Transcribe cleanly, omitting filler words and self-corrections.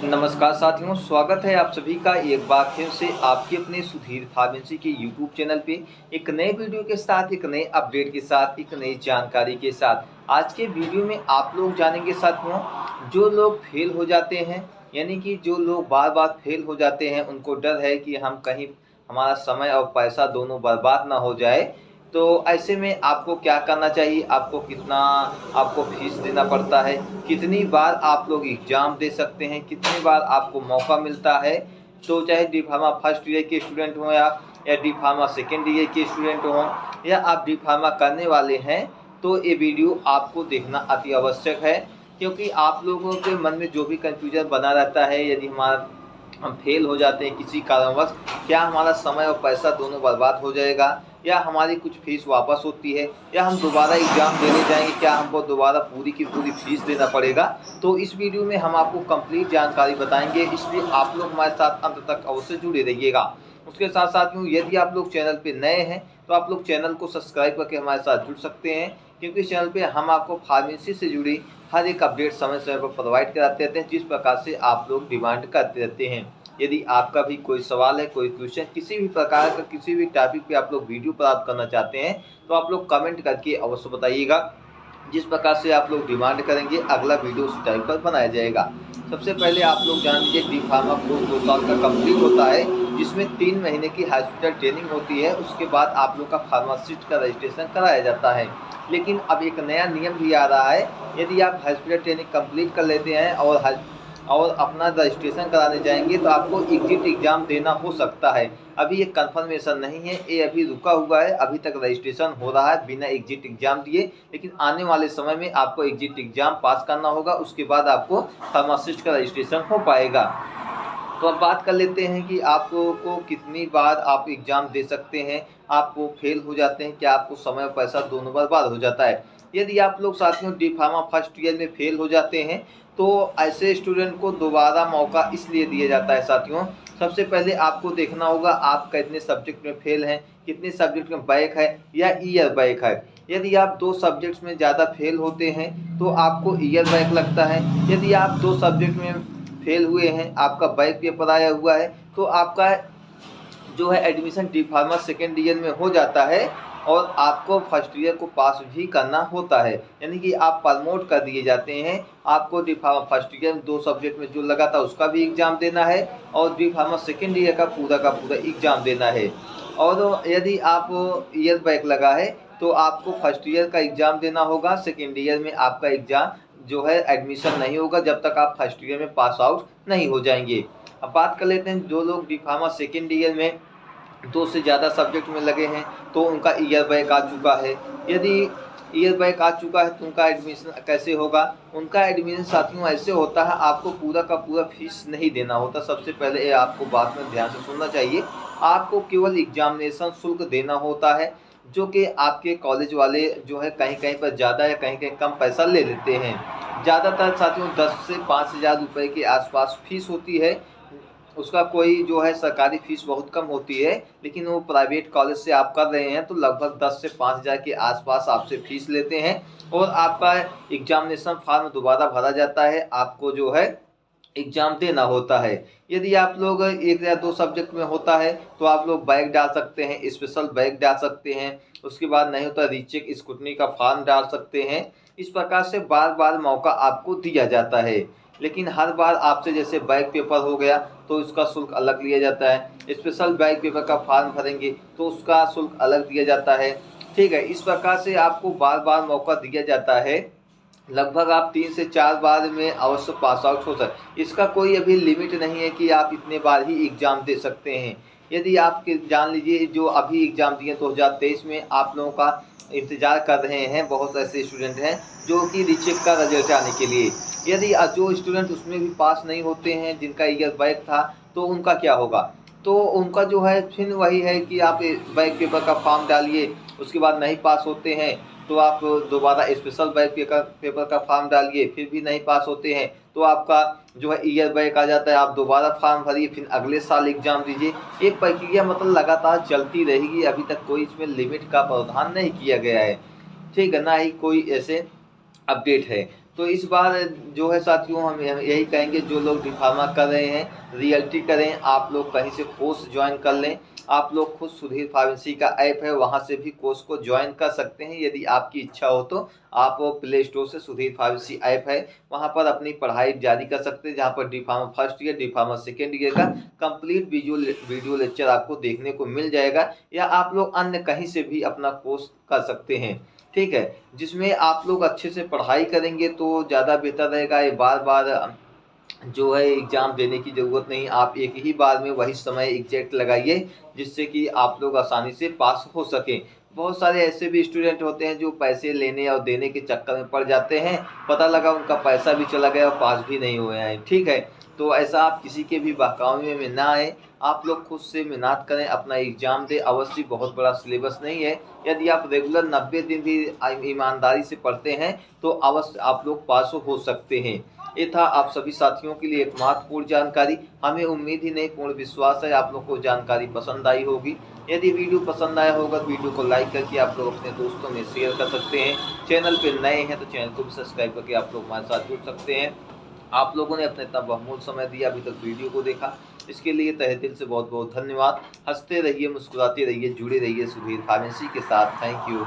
नमस्कार साथियों, स्वागत है आप सभी का एक बार फिर से आपके अपने सुधीर फार्मेसी के यूट्यूब चैनल पे एक नए वीडियो के साथ, एक नए अपडेट के साथ, एक नई जानकारी के साथ। आज के वीडियो में आप लोग जानेंगे साथियों, जो लोग फेल हो जाते हैं, यानी कि जो लोग बार बार फेल हो जाते हैं, उनको डर है कि हम कहीं हमारा समय और पैसा दोनों बर्बाद ना हो जाए। तो ऐसे में आपको क्या करना चाहिए, आपको कितना आपको फीस देना पड़ता है, कितनी बार आप लोग एग्ज़ाम दे सकते हैं, कितनी बार आपको मौका मिलता है। तो चाहे डी फार्मा फर्स्ट ईयर के स्टूडेंट हों या डी फार्मा सेकेंड ईयर के स्टूडेंट हों या आप डी फार्मा करने वाले हैं, तो ये वीडियो आपको देखना अति आवश्यक है। क्योंकि आप लोगों के मन में जो भी कन्फ्यूजन बना रहता है, यदि हम फेल हो जाते हैं किसी कारणवश, क्या हमारा समय और पैसा दोनों बर्बाद हो जाएगा, या हमारी कुछ फीस वापस होती है, या हम दोबारा एग्ज़ाम देने जाएंगे, क्या हमको दोबारा पूरी की पूरी फीस देना पड़ेगा। तो इस वीडियो में हम आपको कंप्लीट जानकारी बताएंगे, इसलिए आप लोग हमारे साथ अंत तक अवश्य जुड़े रहिएगा। उसके साथ साथ यदि आप लोग चैनल पे नए हैं तो आप लोग चैनल को सब्सक्राइब करके हमारे साथ जुड़ सकते हैं, क्योंकि इस चैनल पे हम आपको फार्मेसी से जुड़ी हर एक अपडेट समय समय पर प्रोवाइड कराते रहते हैं, जिस प्रकार से आप लोग डिमांड करते रहते हैं। यदि आपका भी कोई सवाल है, कोई क्वेश्चन, किसी भी प्रकार का किसी भी टॉपिक पे आप लोग वीडियो प्राप्त करना चाहते हैं, तो आप लोग कमेंट करके अवश्य बताइएगा। जिस प्रकार से आप लोग डिमांड करेंगे, अगला वीडियो उस टाइप पर बनाया जाएगा। सबसे पहले आप लोग जान लीजिए, डी फार्मा कोर्स 2 साल का कंप्लीट होता है, जिसमें 3 महीने की हॉस्पिटल ट्रेनिंग होती है। उसके बाद आप लोग का फार्मासिस्ट का रजिस्ट्रेशन कराया जाता है। लेकिन अब एक नया नियम भी आ रहा है, यदि आप हॉस्पिटल ट्रेनिंग कंप्लीट कर लेते हैं और अपना रजिस्ट्रेशन कराने जाएंगे, तो आपको एग्जिट एग्ज़ाम देना हो सकता है। अभी ये कन्फर्मेशन नहीं है, ये अभी रुका हुआ है, अभी तक रजिस्ट्रेशन हो रहा है बिना एग्जिट एग्ज़ाम दिए। लेकिन आने वाले समय में आपको एग्जिट एग्ज़ाम पास करना होगा, उसके बाद आपको फार्मासिस्ट का रजिस्ट्रेशन हो पाएगा। तो अब बात कर लेते हैं कि आपको कितनी बार आप एग्ज़ाम दे सकते हैं, आपको फेल हो जाते हैं, क्या आपको समय और पैसा दोनों बर्बाद हो जाता है। यदि आप लोग साथियों डी फार्मा फर्स्ट ईयर में फेल हो जाते हैं, तो ऐसे स्टूडेंट को दोबारा मौका इसलिए दिया जाता है साथियों। सबसे पहले आपको देखना होगा आप कितने सब्जेक्ट में फेल हैं, कितने सब्जेक्ट में बैक है या ईयर बैक है। यदि आप 2 सब्जेक्ट्स में ज़्यादा फेल होते हैं तो आपको ईयर बैक लगता है। यदि आप 2 सब्जेक्ट में फेल हुए हैं, आपका बैक पेपर आया हुआ है, तो आपका जो है admission D pharma second year में हो जाता है और आपको फर्स्ट ईयर को पास भी करना होता है, यानी कि आप प्रमोट कर दिए जाते हैं। आपको डी फार्मा फर्स्ट ईयर में 2 सब्जेक्ट में जो लगा था उसका भी एग्ज़ाम देना है और डी फार्मा सेकेंड ईयर का पूरा एग्ज़ाम देना है। और यदि आप ईयर बैक लगा है तो आपको फर्स्ट ईयर का एग्ज़ाम देना होगा, सेकेंड ईयर में आपका एग्ज़ाम जो है एडमिशन नहीं होगा जब तक आप फर्स्ट ईयर में पास आउट नहीं हो जाएंगे। अब बात कर लेते हैं, जो लोग डी फार्मा सेकेंड ईयर में 2 से ज़्यादा सब्जेक्ट में लगे हैं तो उनका ईयर बैक आ चुका है। यदि ईयर बैक आ चुका है तो उनका एडमिशन कैसे होगा? उनका एडमिशन साथियों ऐसे होता है, आपको पूरा का पूरा फीस नहीं देना होता। सबसे पहले ये आपको बात में ध्यान से सुनना चाहिए। आपको केवल एग्जामिनेशन शुल्क देना होता है, जो कि आपके कॉलेज वाले जो है कहीं-कहीं पर ज़्यादा या कहीं-कहीं कम पैसा ले लेते हैं। ज़्यादातर साथियों 10 से 5,000 रुपये के आसपास फीस होती है। उसका कोई जो है सरकारी फ़ीस बहुत कम होती है, लेकिन वो प्राइवेट कॉलेज से आप कर रहे हैं तो लगभग 10 से 5,000 के आसपास आपसे फ़ीस लेते हैं और आपका एग्जामिनेशन फॉर्म दोबारा भरा जाता है, आपको जो है एग्ज़ाम देना होता है। यदि आप लोग 1 या 2 सब्जेक्ट में होता है तो आप लोग बैक डाल सकते हैं, स्पेशल बैक डाल सकते हैं। उसके बाद नहीं होता रीचेक स्क्रूटनी का फॉर्म डाल सकते हैं। इस प्रकार से बार-बार मौका आपको दिया जाता है। लेकिन हर बार आपसे जैसे बैक पेपर हो गया तो उसका शुल्क अलग लिया जाता है। स्पेशल बैक पेपर का फॉर्म भरेंगे तो उसका शुल्क अलग दिया जाता है। ठीक है, इस प्रकार से आपको बार-बार मौका दिया जाता है। लगभग आप 3 से 4 बार में अवश्य पास आउट हो सकते। इसका कोई अभी लिमिट नहीं है कि आप इतने बार ही एग्ज़ाम दे सकते हैं। यदि आप जान लीजिए जो अभी एग्ज़ाम दिए 2023 में, आप लोगों का इंतज़ार कर रहे हैं, बहुत ऐसे स्टूडेंट हैं जो कि रीचेक का रिजल्ट आने के लिए। यदि जो स्टूडेंट उसमें भी पास नहीं होते हैं, जिनका ईयर बैक था, तो उनका क्या होगा? तो उनका जो है फिर वही है कि आप बैक पेपर का फॉर्म डालिए, उसके बाद नहीं पास होते हैं तो आप दोबारा स्पेशल बैक पेपर का फॉर्म डालिए, फिर भी नहीं पास होते हैं तो आपका जो है ईयर बैक आ जाता है, आप दोबारा फॉर्म भरिए, फिर अगले साल एग्ज़ाम दीजिए। ये प्रक्रिया मतलब लगातार चलती रहेगी, अभी तक कोई इसमें लिमिट का प्रावधान नहीं किया गया है। ठीक है, ना ही कोई ऐसे अपडेट है। तो इस बार जो है साथियों हम यही कहेंगे, जो लोग डिप्लोमा कर रहे हैं, रियल्टी करें, आप लोग कहीं से कोर्स ज्वाइन कर लें। आप लोग खुद सुधीर फार्मेसी का ऐप है, वहां से भी कोर्स को ज्वाइन कर सकते हैं यदि आपकी इच्छा हो तो। आप प्ले स्टोर से सुधीर फार्मेसी ऐप है, वहां पर अपनी पढ़ाई जारी कर सकते हैं, जहां पर diploma first year, diploma second year का कंप्लीट वीडियो लेक्चर आपको देखने को मिल जाएगा। या आप लोग अन्य कहीं से भी अपना कोर्स कर सकते हैं, ठीक है, जिसमें आप लोग अच्छे से पढ़ाई करेंगे तो ज़्यादा बेहतर रहेगा। ये बार बार जो है एग्ज़ाम देने की ज़रूरत नहीं, आप एक ही बार में वही समय एग्जैक्ट लगाइए, जिससे कि आप लोग आसानी से पास हो सकें। बहुत सारे ऐसे भी स्टूडेंट होते हैं जो पैसे लेने और देने के चक्कर में पड़ जाते हैं, पता लगा उनका पैसा भी चला गया और पास भी नहीं हुए हैं, ठीक है। तो ऐसा आप किसी के भी बहकावे में ना आए, आप लोग खुद से मेहनत करें, अपना एग्ज़ाम दें। अवश्य बहुत बड़ा सिलेबस नहीं है, यदि आप रेगुलर 90 दिन भी ईमानदारी से पढ़ते हैं तो अवश्य आप लोग पास हो सकते हैं। ये था आप सभी साथियों के लिए एक महत्वपूर्ण जानकारी। हमें उम्मीद ही नहीं, पूर्ण विश्वास है आप लोग को जानकारी पसंद आई होगी। यदि वीडियो पसंद आया होगा तो वीडियो को लाइक करके आप लोग अपने दोस्तों में शेयर कर सकते हैं। चैनल पे नए हैं तो चैनल को भी सब्सक्राइब करके आप लोग हमारे साथ जुड़ सकते हैं। आप लोगों ने अपना इतना बहुमूल्य समय दिया, अभी तक वीडियो को देखा, इसके लिए तहे दिल से बहुत बहुत धन्यवाद। हंसते रहिए, मुस्कुराते रहिए, जुड़े रहिए सुधीर फार्मेसी के साथ। Thank you.